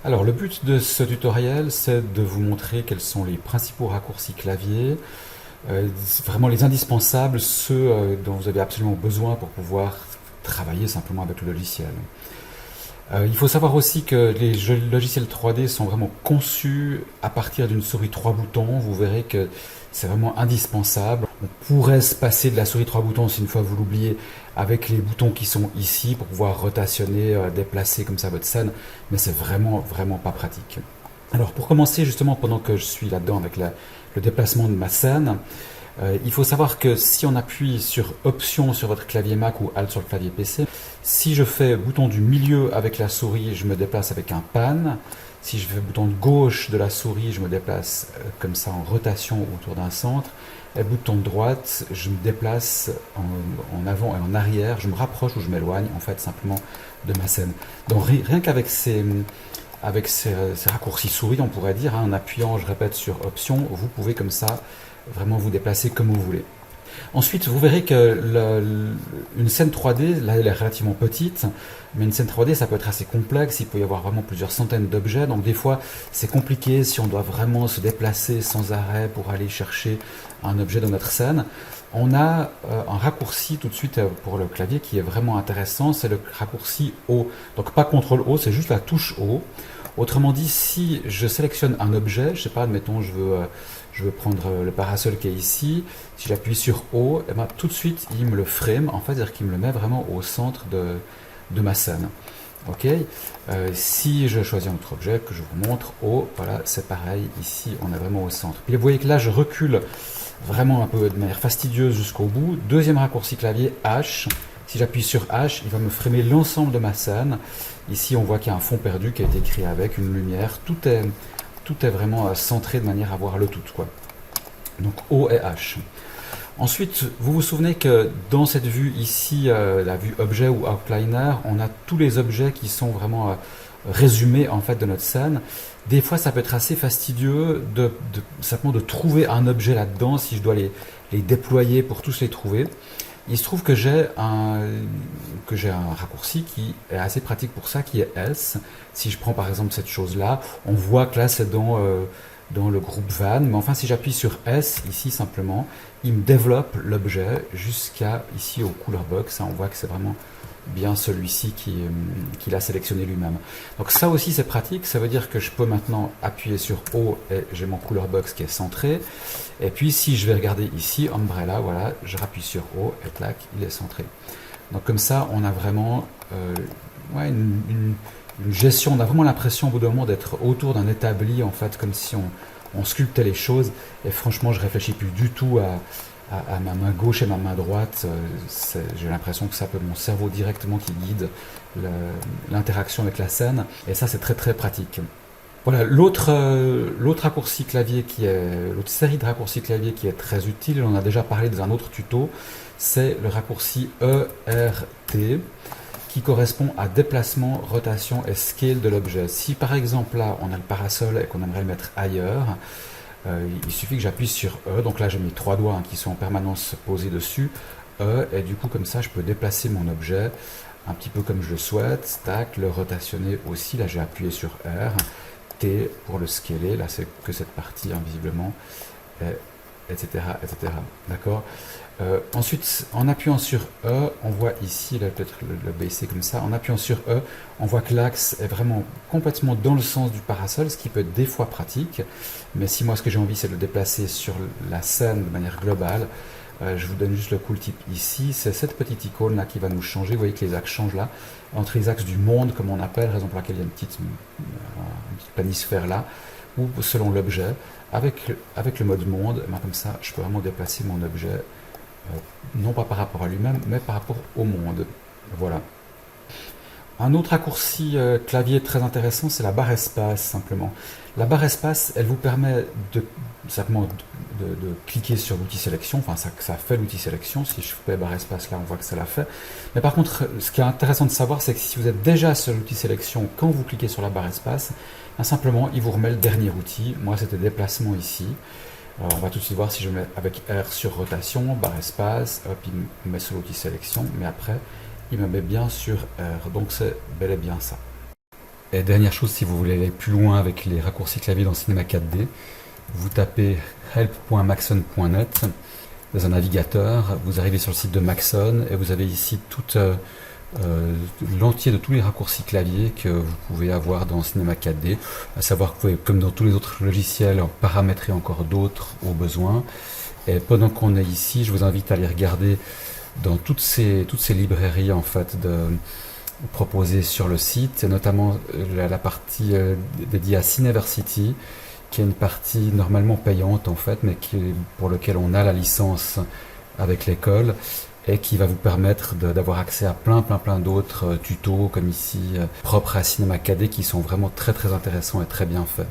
Alors, le but de ce tutoriel, c'est de vous montrer quels sont les principaux raccourcis clavier, vraiment les indispensables, ceux dont vous avez absolument besoin pour pouvoir travailler simplement avec le logiciel. Il faut savoir aussi que les logiciels 3D sont vraiment conçus à partir d'une souris 3 boutons. Vous verrez que c'est vraiment indispensable. On pourrait se passer de la souris 3 boutons si une fois vous l'oubliez avec les boutons qui sont ici pour pouvoir rotationner, déplacer comme ça votre scène, mais c'est vraiment pas pratique. Alors pour commencer justement pendant que je suis là-dedans avec le déplacement de ma scène, il faut savoir que si on appuie sur Option sur votre clavier Mac ou Alt sur le clavier PC, si je fais bouton du milieu avec la souris, je me déplace avec un pan. Si je fais bouton de gauche de la souris, je me déplace comme ça en rotation autour d'un centre. Et bouton de droite, je me déplace en avant et en arrière, je me rapproche ou je m'éloigne en fait simplement de ma scène. Donc rien qu'avec ces raccourcis souris, on pourrait dire, hein, en appuyant, je répète, sur Option, vous pouvez comme ça vraiment vous déplacer comme vous voulez. Ensuite, vous verrez que une scène 3D, là, elle est relativement petite, mais une scène 3D, ça peut être assez complexe, il peut y avoir vraiment plusieurs centaines d'objets, donc des fois, c'est compliqué si on doit vraiment se déplacer sans arrêt pour aller chercher un objet dans notre scène. On a un raccourci tout de suite pour le clavier qui est vraiment intéressant, c'est le raccourci O. Donc pas CTRL O, c'est juste la touche O. Autrement dit, si je sélectionne un objet, je sais pas, admettons, je veux prendre le parasol qui est ici, si j'appuie sur O, et ben, tout de suite, il me le frame, en fait, c'est-à-dire qu'il me le met vraiment au centre de ma scène. Ok. Si je choisis un autre objet que je vous montre, O, voilà, c'est pareil, ici, on est vraiment au centre. Puis vous voyez que là, je recule vraiment un peu de manière fastidieuse jusqu'au bout. Deuxième raccourci clavier, H. Si j'appuie sur H, il va me framer l'ensemble de ma scène. Ici, on voit qu'il y a un fond perdu qui a été créé avec une lumière. Tout est vraiment centré de manière à voir le tout, quoi. Donc O et H. Ensuite, vous vous souvenez que dans cette vue ici, la vue objet ou outliner, on a tous les objets qui sont vraiment résumés en fait de notre scène. Des fois, ça peut être assez fastidieux simplement de trouver un objet là-dedans si je dois les déployer pour tous les trouver. Il se trouve que j'ai un raccourci qui est assez pratique pour ça, qui est S. Si je prends par exemple cette chose-là, on voit que là c'est dans le groupe Van, mais enfin si j'appuie sur S ici simplement, il me développe l'objet jusqu'à ici au Color Box. On voit que c'est vraiment bien celui-ci qu'il a sélectionné lui-même. Donc ça aussi c'est pratique, ça veut dire que je peux maintenant appuyer sur O et j'ai mon Color Box qui est centré. Et puis si je vais regarder ici, Umbrella, voilà, je rappuie sur O et clac, il est centré. Donc comme ça, on a vraiment une gestion, on a vraiment l'impression au bout d'un moment d'être autour d'un établi, en fait, comme si on sculptait les choses. Et franchement, je réfléchis plus du tout à ma main gauche et ma main droite. J'ai l'impression que c'est un peu mon cerveau directement qui guide l'interaction avec la scène. Et ça, c'est très pratique. Voilà, l'autre raccourci clavier l'autre série de raccourcis clavier qui est très utile, on en a déjà parlé dans un autre tuto, c'est le raccourci ERT qui correspond à déplacement, rotation et scale de l'objet. Si par exemple là on a le parasol et qu'on aimerait le mettre ailleurs, il suffit que j'appuie sur E, donc là j'ai mes trois doigts qui sont en permanence posés dessus, E, et du coup comme ça je peux déplacer mon objet un petit peu comme je le souhaite, tac, le rotationner aussi, là j'ai appuyé sur R, T pour le scaler, là c'est que cette partie invisiblement, etc. D'accord. Ensuite, en appuyant sur E, on voit ici, là peut-être le baisser comme ça, en appuyant sur E, on voit que l'axe est vraiment complètement dans le sens du parasol, ce qui peut être des fois pratique, mais si moi ce que j'ai envie c'est de le déplacer sur la scène de manière globale, je vous donne juste le cool tip ici, c'est cette petite icône là qui va nous changer, vous voyez que les axes changent là, entre les axes du monde comme on appelle, raison pour laquelle il y a une petite planisphère là, ou selon l'objet, avec le mode monde, comme ça je peux vraiment déplacer mon objet, non pas par rapport à lui-même, mais par rapport au monde. Voilà. Un autre raccourci clavier très intéressant, c'est la barre espace, simplement. La barre espace, elle vous permet simplement de cliquer sur l'outil sélection, enfin ça fait l'outil sélection, si je fais barre espace là, on voit que ça l'a fait. Mais par contre, ce qui est intéressant de savoir, c'est que si vous êtes déjà sur l'outil sélection, quand vous cliquez sur la barre espace, simplement, il vous remet le dernier outil. Moi, c'était déplacement ici. Alors, on va tout de suite voir si je mets avec R sur rotation, barre espace, hop, il me met sur l'outil sélection, mais après, il me met bien sur R, donc c'est bel et bien ça. Et dernière chose, si vous voulez aller plus loin avec les raccourcis clavier dans Cinema 4D, vous tapez help.maxon.net dans un navigateur, vous arrivez sur le site de Maxon et vous avez ici tout l'entier de tous les raccourcis clavier que vous pouvez avoir dans Cinema 4D, à savoir que vous pouvez, comme dans tous les autres logiciels, en paramétrer encore d'autres au besoin. Et pendant qu'on est ici, je vous invite à aller regarder dans toutes ces librairies en fait proposées sur le site, et notamment la partie dédiée à Cineversity, qui est une partie normalement payante en fait, mais pour lequel on a la licence avec l'école et qui va vous permettre d'avoir accès à plein d'autres tutos comme ici propres à Cinema 4D qui sont vraiment très intéressants et très bien faits.